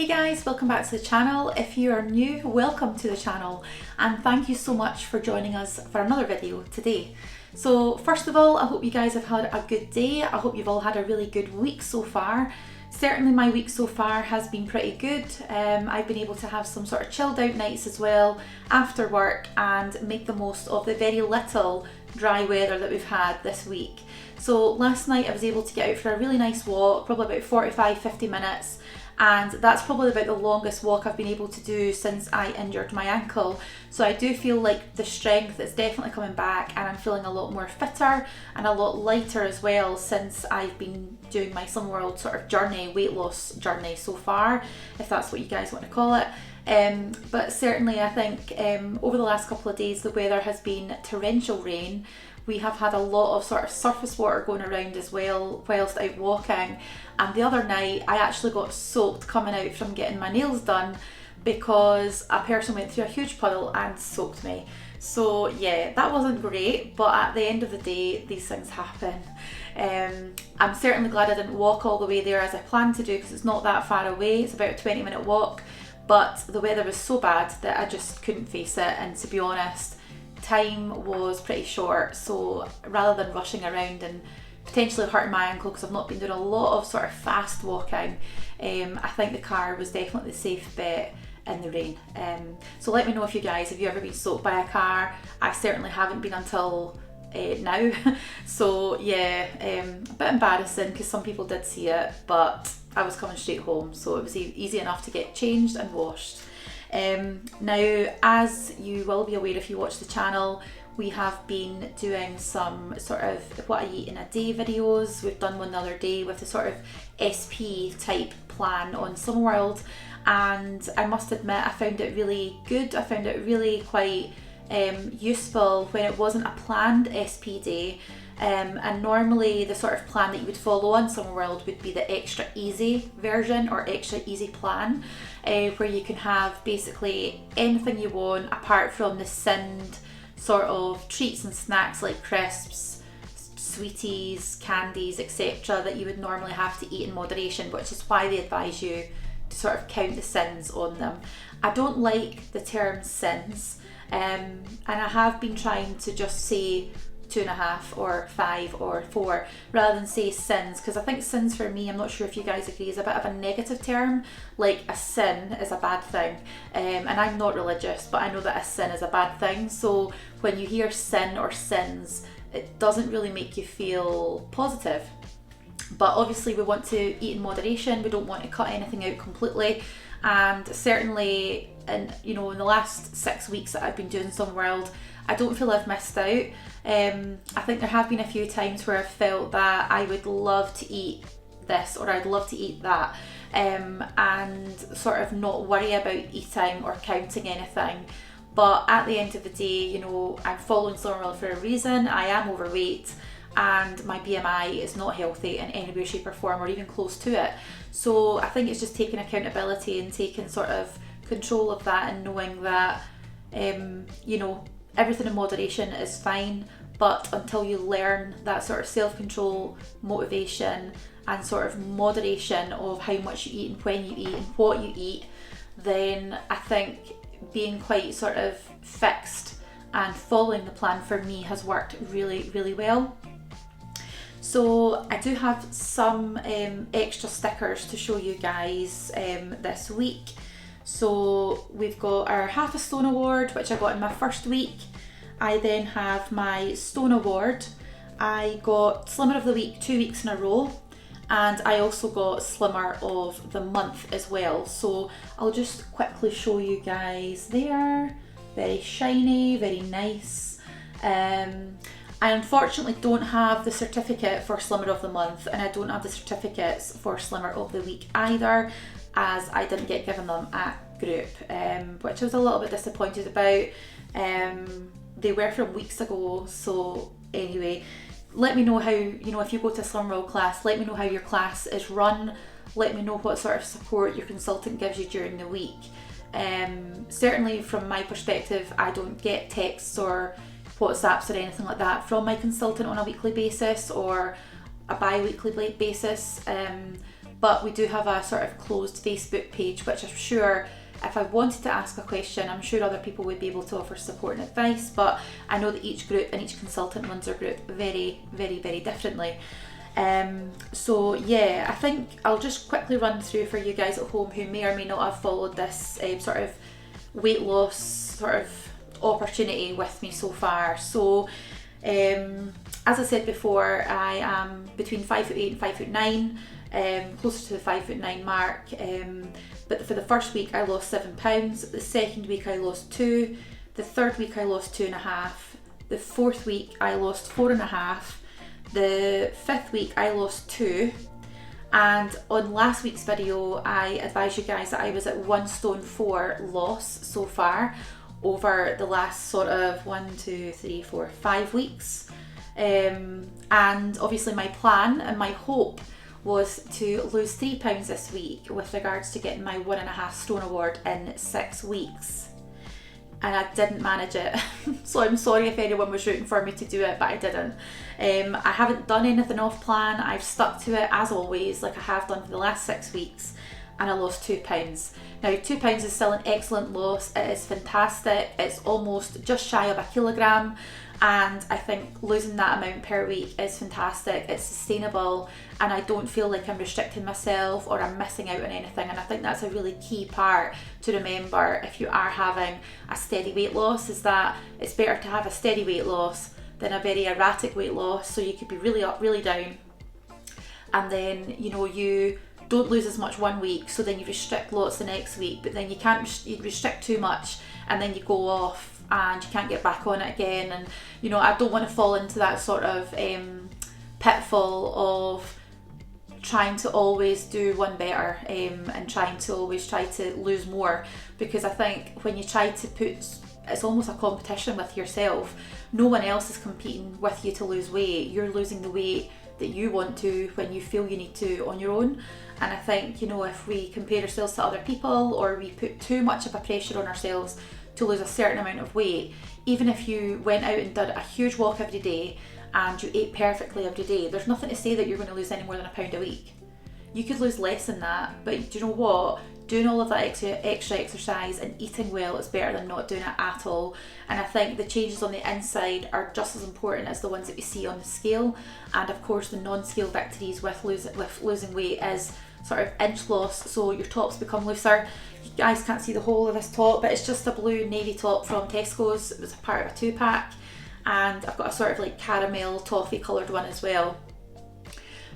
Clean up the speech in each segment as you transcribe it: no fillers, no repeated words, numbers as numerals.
Hey guys, welcome back to the channel. If you are new, welcome to the channel and thank you so much for joining us for another video today. So first of all, I hope you guys have had a good day. I hope you've all had a really good week so far. Certainly my week so far has been pretty good. I've been able to have some sort of chilled out nights as well after work and make the most of the very little dry weather that we've had this week. So last night I was able to get out for a really nice walk, probably about 45-50 minutes. And that's probably about the longest walk I've been able to do since I injured my ankle. So I do feel like the strength is definitely coming back and I'm feeling a lot more fitter and a lot lighter as well since I've been doing my Slimming World sort of journey, weight loss journey so far, if that's what you guys want to call it. But certainly I think over the last couple of days the weather has been torrential rain. We have had a lot of sort of surface water going around as well whilst out walking, and the other night I actually got soaked coming out from getting my nails done because a person went through a huge puddle and soaked me. So yeah, that wasn't great, but at the end of the day these things happen. I'm certainly glad I didn't walk all the way there as I planned to do because it's not that far away, it's about a 20-minute walk, but the weather was so bad that I just couldn't face it, and to be honest, time was pretty short, so rather than rushing around and potentially hurting my ankle because I've not been doing a lot of sort of fast walking, I think the car was definitely the safe bet in the rain. So let me know if you guys, have you ever been soaked by a car? I certainly haven't been until now. So yeah, a bit embarrassing because some people did see it, but I was coming straight home, so it was easy enough to get changed and washed. Now, as you will be aware if you watch the channel, we have been doing some sort of what I eat in a day videos. We've done one the other day with the sort of SP type plan on Slimming World, and I must admit I found it really good. I found it really quite useful when it wasn't a planned SP day. And normally the sort of plan that you would follow on Slimming World would be the extra easy version or extra easy plan, where you can have basically anything you want apart from the sinned sort of treats and snacks like crisps, sweeties, candies, etc. that you would normally have to eat in moderation, which is why they advise you to sort of count the sins on them. I don't like the term sins, and I have been trying to just say 2.5 or 5 or 4 rather than say sins, because I think sins for me, I'm not sure if you guys agree, is a bit of a negative term. Like a sin is a bad thing, and I'm not religious, but I know that a sin is a bad thing. So when you hear sin or sins, it doesn't really make you feel positive. But obviously we want to eat in moderation, we don't want to cut anything out completely. And certainly in the last 6 weeks that I've been doing Slimming World, I don't feel I've missed out. I think there have been a few times where I've felt that I would love to eat this or I'd love to eat that, and sort of not worry about eating or counting anything. But at the end of the day, I'm following Slimming World for a reason. I am overweight and my BMI is not healthy in any way, shape or form, or even close to it. So I think it's just taking accountability and taking sort of control of that and knowing that everything in moderation is fine, but until you learn that sort of self-control, motivation and sort of moderation of how much you eat and when you eat and what you eat, then I think being quite sort of fixed and following the plan for me has worked really, really well. So I do have some extra stickers to show you guys this week. So we've got our Half a Stone Award, which I got in my first week. I then have my Stone Award. I got Slimmer of the Week 2 weeks in a row, and I also got Slimmer of the Month as well. So I'll just quickly show you guys there. Very shiny, very nice. I unfortunately don't have the certificate for Slimmer of the Month, and I don't have the certificates for Slimmer of the Week either, as I didn't get given them at group, which I was a little bit disappointed about. They were from weeks ago, so anyway, let me know how, if you go to a Slimming World class, let me know how your class is run, let me know what sort of support your consultant gives you during the week. Certainly from my perspective, I don't get texts or WhatsApps or anything like that from my consultant on a weekly basis or a bi-weekly basis. but we do have a sort of closed Facebook page, which I'm sure if I wanted to ask a question, I'm sure other people would be able to offer support and advice, but I know that each group and each consultant runs their group very, very, very differently. So yeah, I think I'll just quickly run through for you guys at home who may or may not have followed this sort of weight loss sort of opportunity with me so far. So as I said before, I am between 5'8" and 5'9", closer to the 5'9" mark. But for the first week I lost 7 pounds, the second week I lost 2, the third week I lost 2.5, the fourth week I lost 4.5, the fifth week I lost 2, and on last week's video I advised you guys that I was at 1 stone 4 loss so far over the last sort of 5 weeks. And obviously my plan and my hope was to lose 3 pounds this week with regards to getting my 1.5 stone award in 6 weeks. And I didn't manage it. So I'm sorry if anyone was rooting for me to do it, but I didn't. I haven't done anything off plan. I've stuck to it as always, like I have done for the last 6 weeks, and I lost 2 pounds. Now 2 pounds is still an excellent loss. It is fantastic. It's almost just shy of 1 kilogram. And I think losing that amount per week is fantastic, it's sustainable, and I don't feel like I'm restricting myself or I'm missing out on anything. And I think that's a really key part to remember if you are having a steady weight loss, is that it's better to have a steady weight loss than a very erratic weight loss. So you could be really up, really down, and then you don't lose as much one week, so then you restrict lots the next week, but then you restrict too much and then you go off and you can't get back on it again. And I don't want to fall into that sort of pitfall of trying to always do one better, and trying to always try to lose more, because I think when you try to it's almost a competition with yourself. No one else is competing with you to lose weight. You're losing the weight that you want to when you feel you need to on your own. And I think if we compare ourselves to other people, or we put too much of a pressure on ourselves to lose a certain amount of weight, even if you went out and did a huge walk every day and you ate perfectly every day, there's nothing to say that you're going to lose any more than £1 a week. You could lose less than that, but do you know what? Doing all of that extra exercise and eating well is better than not doing it at all. And I think the changes on the inside are just as important as the ones that we see on the scale. And of course the non-scale victories with losing weight is sort of inch loss, so your tops become looser. You guys can't see the whole of this top, but it's just a blue navy top from Tesco's. It was a part of a 2-pack, and I've got a sort of like caramel toffee coloured one as well.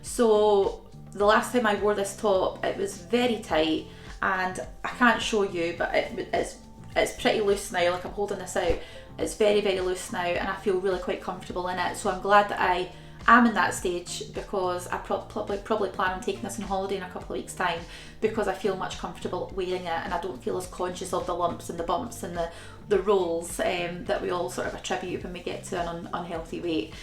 So the last time I wore this top, it was very tight, and I can't show you, but it's pretty loose now. Like I'm holding this out, it's very, very loose now, and I feel really quite comfortable in it. So I'm glad that I am in that stage, because I probably plan on taking this on holiday in a couple of weeks' time, because I feel much comfortable wearing it, and I don't feel as conscious of the lumps and the bumps and the rolls that we all sort of attribute when we get to an unhealthy weight.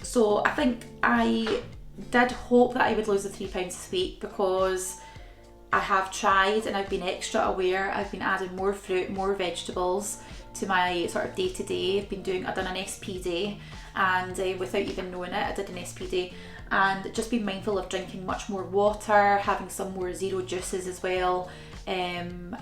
So I think I did hope that I would lose the 3 pounds this week, because I have tried and I've been extra aware. I've been adding more fruit, more vegetables to my sort of day-to-day. I've done an SP day, and without even knowing it, I did an SP day, and just being mindful of drinking much more water, having some more zero juices as well. And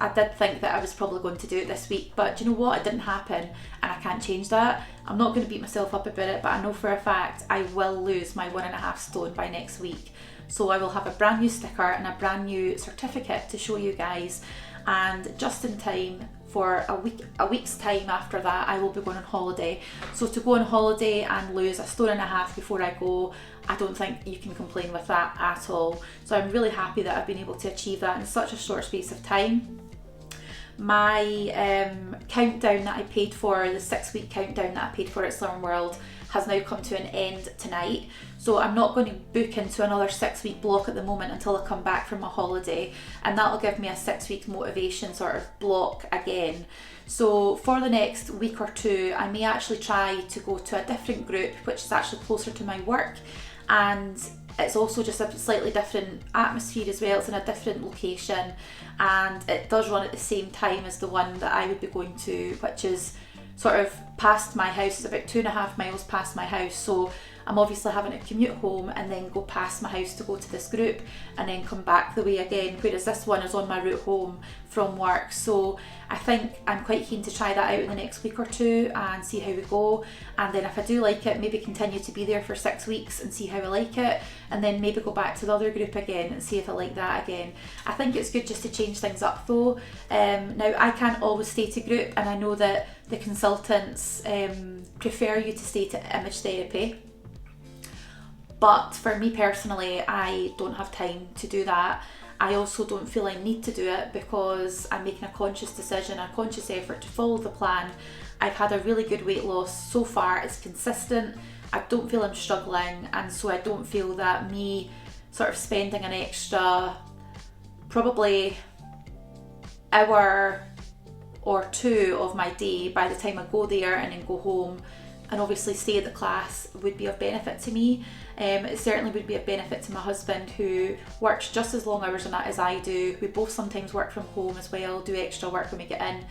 I did think that I was probably going to do it this week, but do you know what? It didn't happen, and I can't change that. I'm not going to beat myself up about it, but I know for a fact I will lose my 1.5 stone by next week. So I will have a brand new sticker and a brand new certificate to show you guys, and just in time for a week's time after that, I will be going on holiday. So to go on holiday and lose 1.5 stone before I go, I don't think you can complain with that at all. So I'm really happy that I've been able to achieve that in such a short space of time. My countdown that I paid for, the 6-week countdown that I paid for at Slimming World, has now come to an end tonight. So I'm not going to book into another 6-week block at the moment until I come back from my holiday, and that'll give me a 6-week motivation sort of block again. So for the next week or two, I may actually try to go to a different group, which is actually closer to my work, and it's also just a slightly different atmosphere as well. It's in a different location, and it does run at the same time as the one that I would be going to, which is sort of past my house. It's about 2.5 miles past my house, so I'm obviously having to commute home and then go past my house to go to this group and then come back the way again, whereas this one is on my route home from work. So I think I'm quite keen to try that out in the next week or two and see how we go, and then if I do like it, maybe continue to be there for 6 weeks and see how I like it, and then maybe go back to the other group again and see if I like that again. I think it's good just to change things up though. Now I can't always stay to group, and I know that the consultants prefer you to stay to image therapy, but for me personally, I don't have time to do that. I also don't feel I need to do it because I'm making a conscious decision, a conscious effort to follow the plan. I've had a really good weight loss so far, it's consistent, I don't feel I'm struggling, and so I don't feel that me sort of spending an extra probably hour or two of my day by the time I go there and then go home and obviously stay at the class would be of benefit to me. It certainly would be of benefit to my husband, who works just as long hours on that as I do. We both sometimes work from home as well, do extra work when we get in,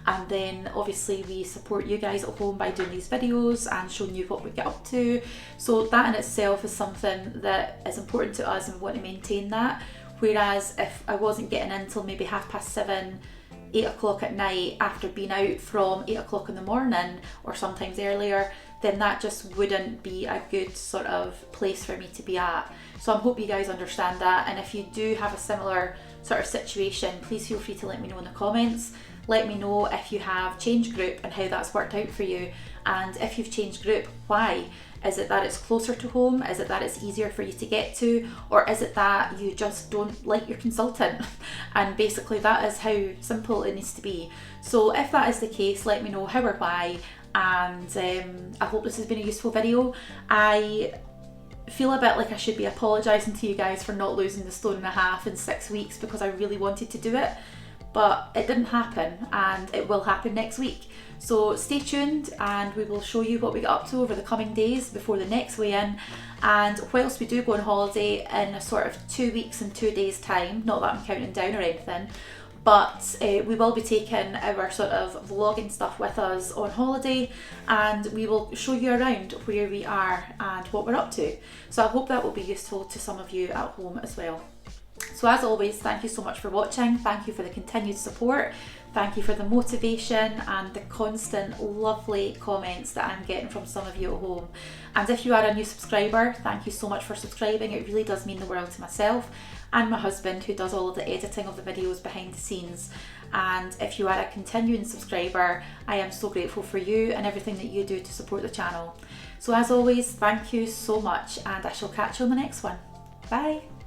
and then obviously we support you guys at home by doing these videos and showing you what we get up to. So that in itself is something that is important to us and we want to maintain that. Whereas if I wasn't getting in till maybe 7:30, 8 o'clock at night after being out from 8 o'clock in the morning or sometimes earlier, then that just wouldn't be a good sort of place for me to be at. So I hope you guys understand that, and if you do have a similar sort of situation, please feel free to let me know in the comments. Let me know if you have changed group and how that's worked out for you, and if you've changed group, why? Is it that it's closer to home? Is it that it's easier for you to get to? Or is it that you just don't like your consultant? And basically that is how simple it needs to be. So if that is the case, let me know how or why, and I hope this has been a useful video. I feel a bit like I should be apologising to you guys for not losing the 1.5 stone in 6 weeks, because I really wanted to do it, but it didn't happen, and it will happen next week. So stay tuned and we will show you what we get up to over the coming days before the next weigh-in. And whilst we do go on holiday in a sort of 2 weeks and 2 days time, not that I'm counting down or anything, but we will be taking our sort of vlogging stuff with us on holiday, and we will show you around where we are and what we're up to. So I hope that will be useful to some of you at home as well. So as always, thank you so much for watching. Thank you for the continued support. Thank you for the motivation and the constant lovely comments that I'm getting from some of you at home. And if you are a new subscriber, thank you so much for subscribing. It really does mean the world to myself and my husband, who does all of the editing of the videos behind the scenes. And if you are a continuing subscriber, I am so grateful for you and everything that you do to support the channel. So as always, thank you so much, and I shall catch you on the next one. Bye.